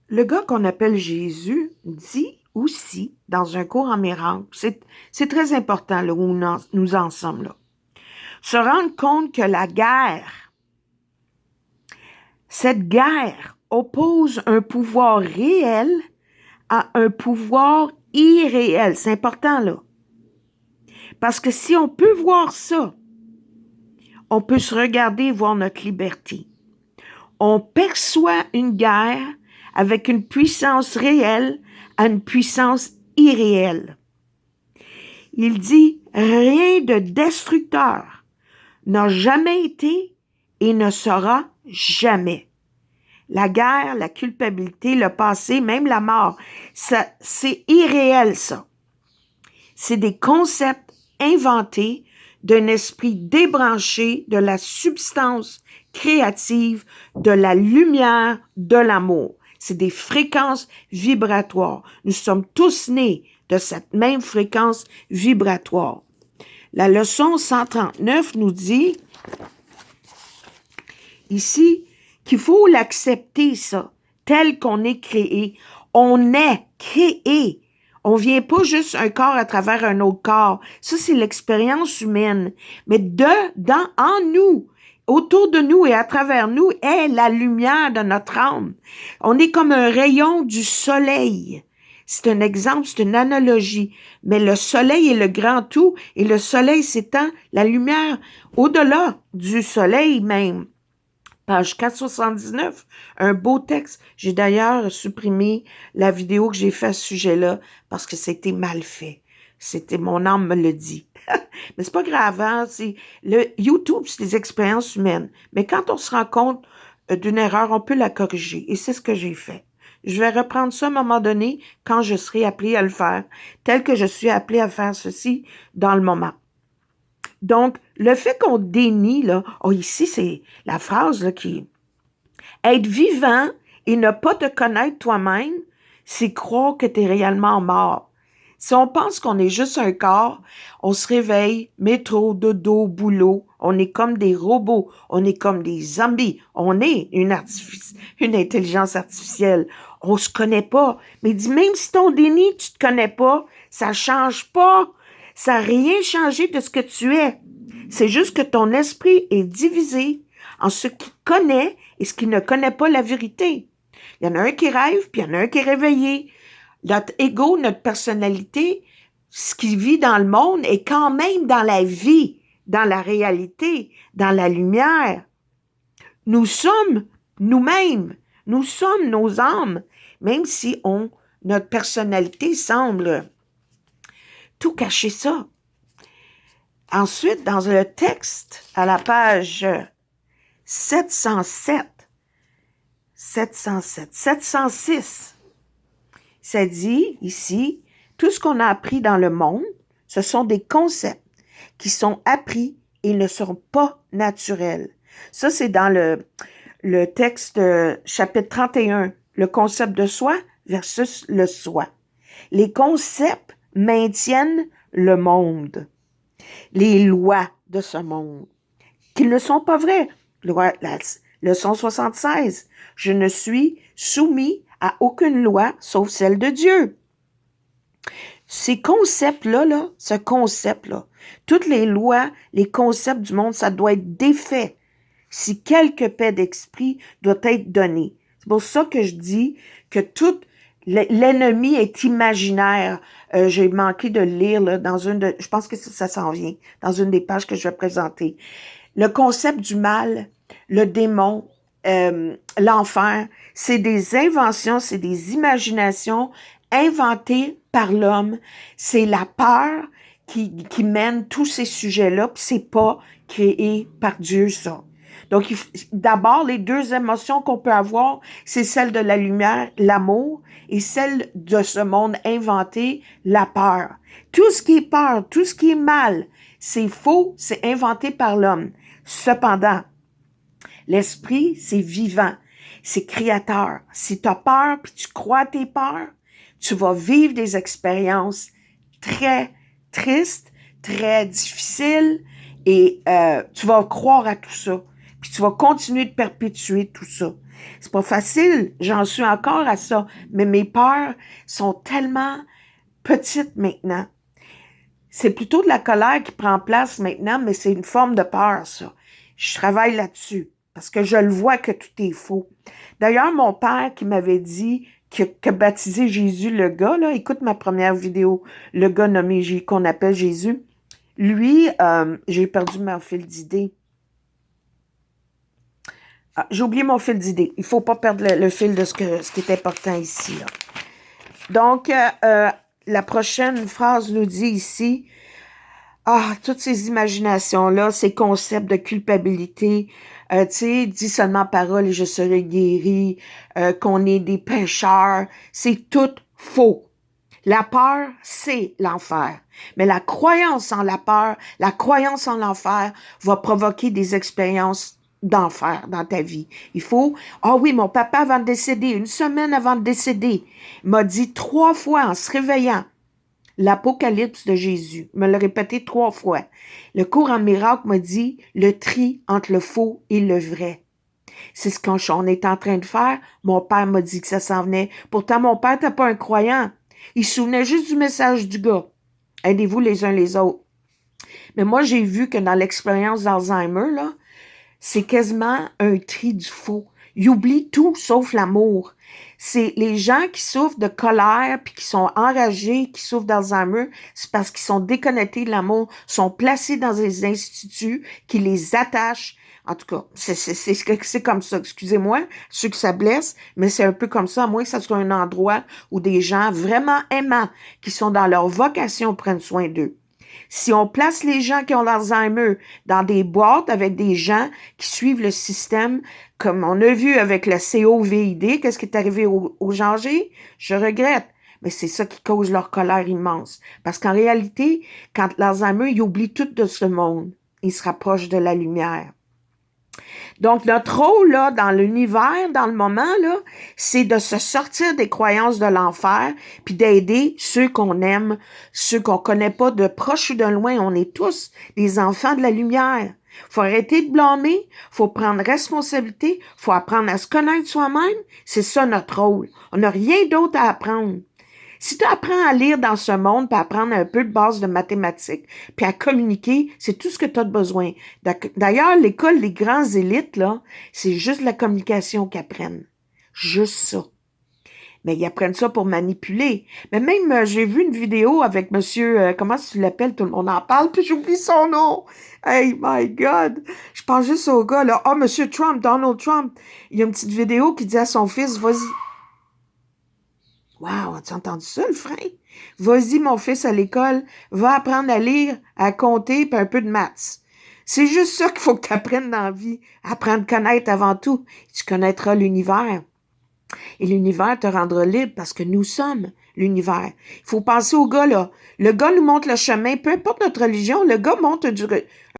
Le gars qu'on appelle Jésus dit aussi, dans un cours en miracle, c'est très important là, où nous en sommes là, se rendre compte que cette guerre oppose un pouvoir réel à un pouvoir irréel. C'est important là. Parce que si on peut voir ça, on peut se regarder et voir notre liberté. On perçoit une guerre avec une puissance réelle à une puissance irréelle. Il dit, rien de destructeur n'a jamais été et ne sera jamais. La guerre, la culpabilité, le passé, même la mort, ça, c'est irréel, ça. C'est des concepts inventés d'un esprit débranché de la substance créative, de la lumière, de l'amour. C'est des fréquences vibratoires. Nous sommes tous nés de cette même fréquence vibratoire. La leçon 139 nous dit ici qu'il faut l'accepter, ça, tel qu'on est créé. On est créé. On vient pas juste un corps à travers un autre corps. Ça, c'est l'expérience humaine. Mais en nous, autour de nous et à travers nous est la lumière de notre âme. On est comme un rayon du soleil. C'est un exemple, c'est une analogie. Mais le soleil est le grand tout et le soleil s'étend, la lumière au-delà du soleil même. Page 479, un beau texte. J'ai d'ailleurs supprimé la vidéo que j'ai faite à ce sujet-là parce que c'était mal fait. Mon âme me le dit. Mais c'est pas grave, hein? Le YouTube, c'est des expériences humaines. Mais quand on se rend compte d'une erreur, on peut la corriger. Et c'est ce que j'ai fait. Je vais reprendre ça à un moment donné quand je serai appelée à le faire, tel que je suis appelée à faire ceci dans le moment. Donc, le fait qu'on dénie, là, ici, c'est la phrase là, qui... Être vivant et ne pas te connaître toi-même, c'est croire que tu es réellement mort. Si on pense qu'on est juste un corps, on se réveille, métro, dodo, boulot, on est comme des robots, on est comme des zombies, on est une intelligence artificielle. On se connaît pas. Mais dis, même si ton déni, tu te connais pas, ça change pas. Ça n'a rien changé de ce que tu es. C'est juste que ton esprit est divisé en ce qui connaît et ce qui ne connaît pas la vérité. Il y en a un qui rêve, puis il y en a un qui est réveillé. Notre ego, notre personnalité, ce qui vit dans le monde est quand même dans la vie, dans la réalité, dans la lumière. Nous sommes nous-mêmes, nous sommes nos âmes, même si notre personnalité semble tout cacher ça. Ensuite, dans le texte, à la page 706, ça dit ici, tout ce qu'on a appris dans le monde, ce sont des concepts qui sont appris et ne sont pas naturels. Ça, c'est dans le texte chapitre 31, le concept de soi versus le soi. Les concepts maintiennent le monde, les lois de ce monde, qui ne sont pas vraies. La leçon 76, je ne suis soumis à aucune loi sauf celle de Dieu. Ces concepts-là, ce concept-là, toutes les lois, les concepts du monde, ça doit être défait si quelque paix d'esprit doit être donnée. C'est pour ça que je dis que tout l'ennemi est imaginaire. J'ai manqué de le lire là, je pense que ça s'en vient, dans une des pages que je vais présenter. Le concept du mal, le démon, l'enfer, c'est des inventions, c'est des imaginations inventées par l'homme. C'est la peur qui mène tous ces sujets-là, puis c'est pas créé par Dieu, ça. Donc, d'abord, les deux émotions qu'on peut avoir, c'est celle de la lumière, l'amour, et celle de ce monde inventé, la peur. Tout ce qui est peur, tout ce qui est mal, c'est faux, c'est inventé par l'homme. Cependant, l'esprit, c'est vivant, c'est créateur. Si tu as peur puis tu crois à tes peurs, tu vas vivre des expériences très tristes, très difficiles et tu vas croire à tout ça. Puis tu vas continuer de perpétuer tout ça. C'est pas facile, j'en suis encore à ça, mais mes peurs sont tellement petites maintenant. C'est plutôt de la colère qui prend place maintenant, mais c'est une forme de peur, ça. Je travaille là-dessus, parce que je le vois que tout est faux. D'ailleurs, mon père qui m'avait dit que baptisé Jésus, le gars, là, écoute ma première vidéo, le gars nommé qu'on appelle Jésus, lui, j'ai perdu mon fil d'idée. Ah, j'ai oublié mon fil d'idée. Il ne faut pas perdre le fil de ce qui est important ici. Là. Donc, la prochaine phrase nous dit ici, toutes ces imaginations-là, ces concepts de culpabilité, tu sais, dis seulement parole et je serai guéri, qu'on est des pécheurs, c'est tout faux. La peur, c'est l'enfer. Mais la croyance en la peur, la croyance en l'enfer va provoquer des expériences d'enfer dans ta vie. Il faut, oui, mon papa avant de décéder, une semaine avant de décéder, m'a dit 3 fois en se réveillant, l'Apocalypse de Jésus, me l'a répété 3 fois. Le cours en miracle m'a dit le tri entre le faux et le vrai. C'est ce qu'on est en train de faire. Mon père m'a dit que ça s'en venait. Pourtant, mon père n'était pas un croyant. Il se souvenait juste du message du gars. Aidez-vous les uns les autres. Mais moi, j'ai vu que dans l'expérience d'Alzheimer, là, c'est quasiment un tri du faux. Il oublie tout sauf l'amour. C'est les gens qui souffrent de colère puis qui sont enragés, qui souffrent d'Alzheimer, c'est parce qu'ils sont déconnectés de l'amour, sont placés dans des instituts qui les attachent. En tout cas, c'est comme ça. Excusez-moi, ceux que ça blesse, mais c'est un peu comme ça, à moins que ça soit un endroit où des gens vraiment aimants, qui sont dans leur vocation, prennent soin d'eux. Si on place les gens qui ont l'Alzheimer dans des boîtes avec des gens qui suivent le système, comme on a vu avec le COVID, qu'est-ce qui est arrivé aux gens âgés? Je regrette. Mais c'est ça qui cause leur colère immense. Parce qu'en réalité, quand l'Alzheimer, il oublie tout de ce monde. Il se rapproche de la lumière. Donc, notre rôle, là, dans l'univers, dans le moment, là, c'est de se sortir des croyances de l'enfer, puis d'aider ceux qu'on aime, ceux qu'on connaît pas de proche ou de loin. On est tous des enfants de la lumière. Faut arrêter de blâmer, faut prendre responsabilité, faut apprendre à se connaître soi-même. C'est ça notre rôle. On n'a rien d'autre à apprendre. Si tu apprends à lire dans ce monde, puis à apprendre un peu de base de mathématiques, puis à communiquer, c'est tout ce que tu as besoin. D'ailleurs, l'école des grands élites, là, c'est juste la communication qu'ils apprennent. Juste ça. Mais ils apprennent ça pour manipuler. Mais même, j'ai vu une vidéo avec monsieur, comment tu l'appelles, tout le monde en parle, puis j'oublie son nom. Hey, my God! Je pense juste au gars, là. monsieur Trump, Donald Trump. Il y a une petite vidéo qui dit à son fils, vas-y. Wow, as-tu entendu ça, le frein? Vas-y, mon fils, à l'école, va apprendre à lire, à compter, puis un peu de maths. C'est juste ça qu'il faut que tu apprennes dans la vie. Apprendre à connaître avant tout. Tu connaîtras l'univers. Et l'univers te rendra libre parce que nous sommes l'univers. Il faut penser au gars, là. Le gars nous montre le chemin. Peu importe notre religion, le gars montre